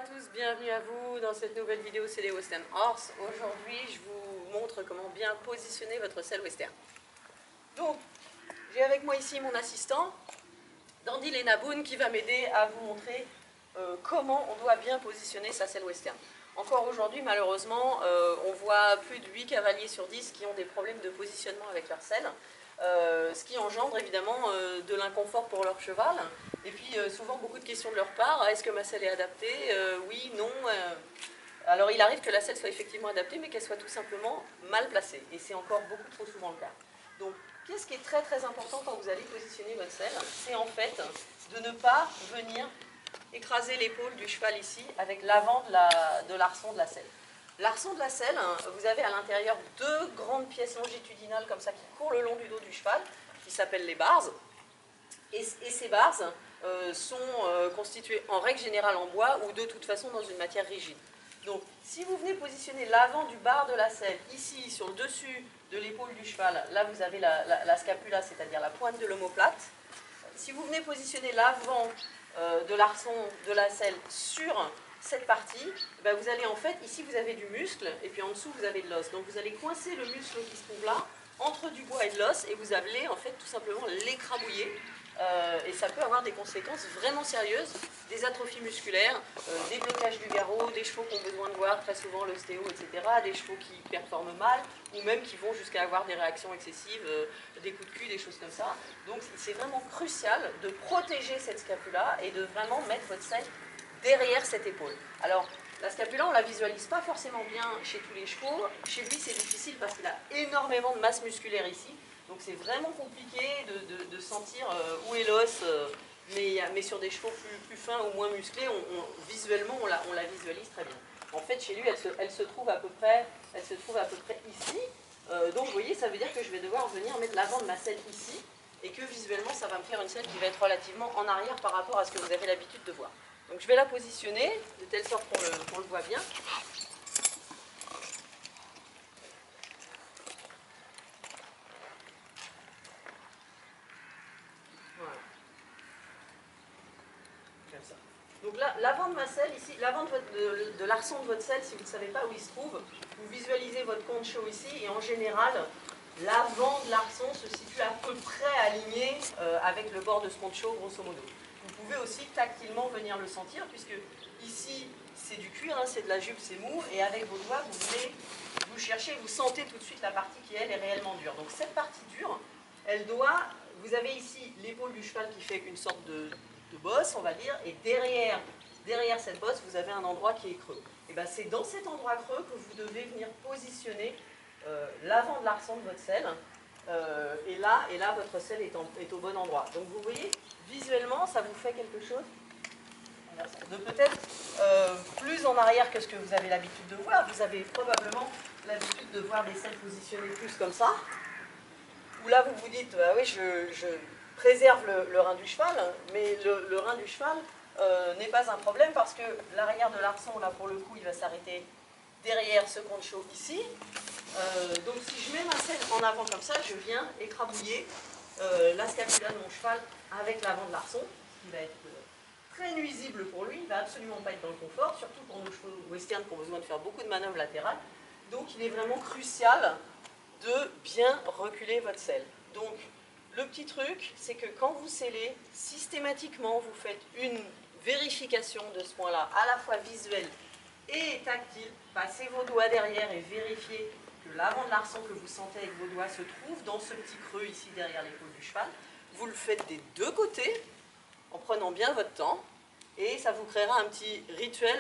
tous, bienvenue à vous dans cette nouvelle vidéo c'est les Western Horse. Aujourd'hui je vous montre comment bien positionner votre selle western. Donc j'ai avec moi ici mon assistant Dandy Lena Boone qui va m'aider à vous montrer comment on doit bien positionner sa selle western. Encore aujourd'hui malheureusement on voit plus de 8 cavaliers sur 10 qui ont des problèmes de positionnement avec leur selle. Ce qui engendre évidemment de l'inconfort pour leur cheval et puis souvent beaucoup de questions de leur part. Est-ce que ma selle est adaptée? Oui, non. Alors il arrive que la selle soit effectivement adaptée mais qu'elle soit tout simplement mal placée et c'est encore beaucoup trop souvent le cas. Donc qu'est-ce qui est très très important quand vous allez positionner votre selle? C'est en fait de ne pas venir écraser l'épaule du cheval ici avec l'avant de l'arçon de la selle. L'arçon de la selle, vous avez à l'intérieur deux grandes pièces longitudinales comme ça qui courent le long du dos du cheval, qui s'appellent les bars. Et ces bars sont constitués en règle générale en bois ou de toute façon dans une matière rigide. Donc si vous venez positionner l'avant du bar de la selle ici sur le dessus de l'épaule du cheval, là vous avez la scapula, c'est-à-dire la pointe de l'omoplate. Si vous venez positionner l'avant de l'arçon de la selle sur cette partie, ben vous allez en fait, ici vous avez du muscle et puis en dessous vous avez de l'os. Donc vous allez coincer le muscle qui se trouve là, entre du bois et de l'os, et vous allez en fait tout simplement l'écrabouiller. Et ça peut avoir des conséquences vraiment sérieuses, des atrophies musculaires, des blocages du garrot, des chevaux qui ont besoin de voir très souvent l'ostéo, etc., des chevaux qui performent mal, ou même qui vont jusqu'à avoir des réactions excessives, des coups de cul, des choses comme ça. Donc c'est vraiment crucial de protéger cette scapula et de vraiment mettre votre selle derrière cette épaule. Alors, la scapula, on ne la visualise pas forcément bien chez tous les chevaux. Chez lui, c'est difficile parce qu'il a énormément de masse musculaire ici. Donc, c'est vraiment compliqué de sentir où est l'os. Mais sur des chevaux plus fins ou moins musclés, visuellement, on la visualise très bien. En fait, chez lui, elle se trouve à peu près ici. Donc, vous voyez, ça veut dire que je vais devoir venir mettre l'avant de ma selle ici. Et que visuellement, ça va me faire une selle qui va être relativement en arrière par rapport à ce que vous avez l'habitude de voir. Donc je vais la positionner de telle sorte qu'on le voit bien. Voilà. Comme ça. Donc là, l'avant de ma selle, ici, l'avant de l'arçon de votre selle, si vous ne savez pas où il se trouve, vous visualisez votre concho ici et en général, l'avant de l'arçon se situe à peu près aligné avec le bord de ce concho, grosso modo. Vous pouvez aussi tactilement venir le sentir, puisque ici, c'est du cuir, hein, c'est de la jupe, c'est mou, et avec vos doigts, vous cherchez, vous sentez tout de suite la partie qui, elle, est réellement dure. Donc cette partie dure, elle doit, vous avez ici l'épaule du cheval qui fait une sorte de bosse, on va dire, et derrière cette bosse, vous avez un endroit qui est creux. Et bien c'est dans cet endroit creux que vous devez venir positionner l'avant de l'arçon de votre selle, et là, votre selle est au bon endroit. Donc vous voyez, visuellement, ça vous fait quelque chose de peut-être plus en arrière que ce que vous avez l'habitude de voir. Vous avez probablement l'habitude de voir des selles positionnées plus comme ça. Ou là, vous vous dites, ah oui, je préserve le rein du cheval, mais le rein du cheval n'est pas un problème parce que l'arrière de l'arçon, là, pour le coup, il va s'arrêter derrière ce concho ici. Donc si je mets ma selle en avant comme ça, je viens écrabouiller la scapula de mon cheval avec l'avant de l'arçon, qui va être très nuisible pour lui, il ne va absolument pas être dans le confort, surtout pour nos chevaux westerns qui ont besoin de faire beaucoup de manœuvres latérales. Donc il est vraiment crucial de bien reculer votre selle. Donc le petit truc, c'est que quand vous sellez, systématiquement vous faites une vérification de ce point-là, à la fois visuelle et tactile. Passez vos doigts derrière et vérifiez que l'avant de l'arçon que vous sentez avec vos doigts se trouve dans ce petit creux ici derrière l'épaule du cheval. Vous le faites des deux côtés, en prenant bien votre temps, et ça vous créera un petit rituel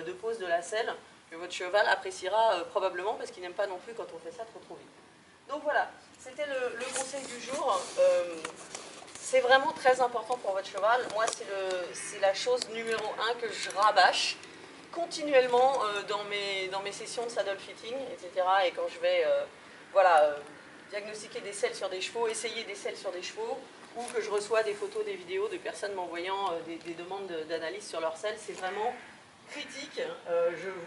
de pose de la selle que votre cheval appréciera probablement parce qu'il n'aime pas non plus quand on fait ça trop vite. Donc voilà, c'était le conseil du jour. C'est vraiment très important pour votre cheval. Moi, c'est la chose numéro 1 que je rabâche continuellement dans mes sessions de saddle fitting, etc. Et quand je vais diagnostiquer des selles sur des chevaux, essayer des selles sur des chevaux, ou que je reçois des photos, des vidéos de personnes m'envoyant des demandes d'analyse sur leurs selles, c'est vraiment critique.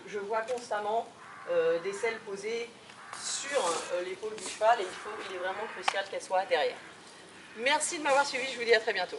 Je vois constamment des selles posées sur l'épaule du cheval et il est vraiment crucial qu'elles soient derrière. Merci de m'avoir suivi, je vous dis à très bientôt.